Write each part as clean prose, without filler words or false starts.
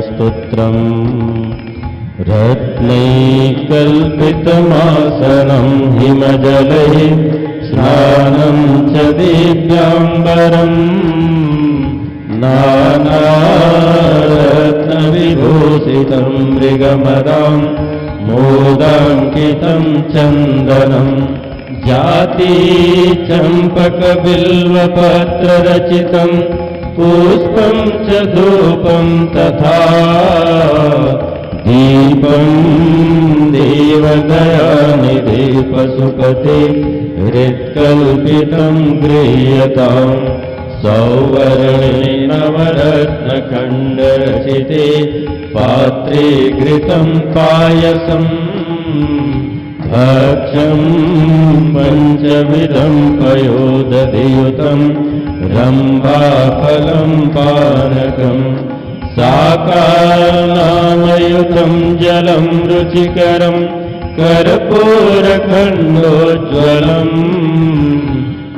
स्तोत्रम् रत्नैकल्पितमासनं हिमजलैः स्नानं च दिव्याम्बरम् नानारत्नविभूषितं मृगमदां मोदाङ्कितं चन्दनं जाति चम्पकबिल्वपत्ररचितं पुष्पं च धूपं तथा दीपं देवदयानिधे पशुपते हृत्कल्पितं गृह्यताम् सौवर्णे नवरत्नखण्डरचिते पात्रे घृतं पायसम् भक्ष्यं पञ्चविधं पयोदधियुतं रम्भाफलं पानकम् साकानामयुतं जलं रुचिकरं कर्पूरखण्डोज्ज्वलम्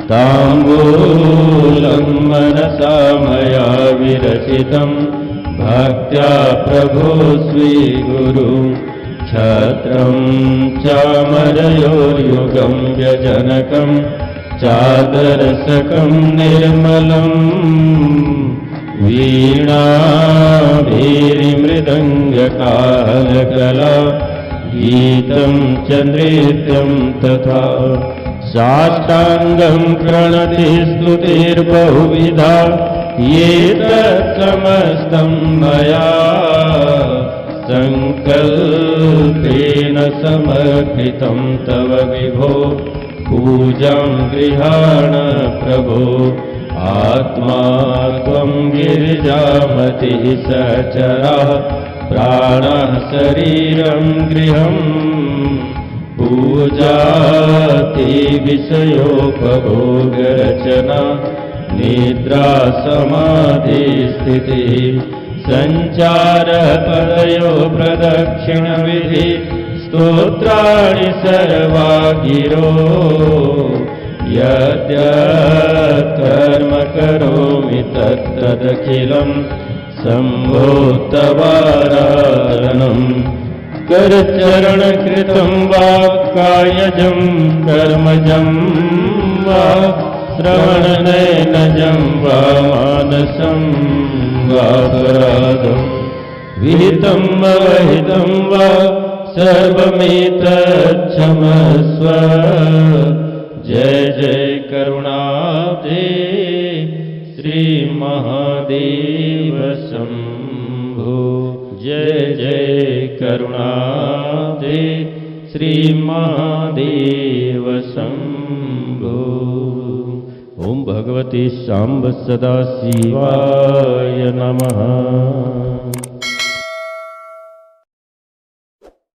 ताम्बूलं मनसा मया विरचितं भक्त्या प्रभो स्वीकुरु छत्रं चामरयोर्युगं व्यजनकं चादरसकं निर्मलम् वीणाभीरिमृदङ्गकालकला गीतं च नृत्यं तथा साष्टाङ्गं प्रणति स्तुतिर्बहुविधा एतत्समस्तं मया सङ्कल्पेन समर्पितं तव विभो पूजां गृहाण प्रभो आत्मा त्वं गिरिजामतिः सचरः प्राणः शरीरं गृहम् पूजाति विषयोपभोगरचना निद्रा समाधिस्थितिः सञ्चारपदयो प्रदक्षिणविधि स्तोत्राणि सर्वा गिरो यद्यत्कर्म करोमि तत्तदखिलं शम्भो तवाराधनम् करचरणकृतं वा कायजं कर्मजं वा श्रवणनयनजं वा मानसं वा पराधं विहितं अवहितं वा सर्वमेतच्छमस्व जय जय करुणाब्धे श्री महादेव शंभो जय जय करुणाब्धे श्री महादेव शंभो। ओम भगवते शाम्ब सदा शिवाय नमः।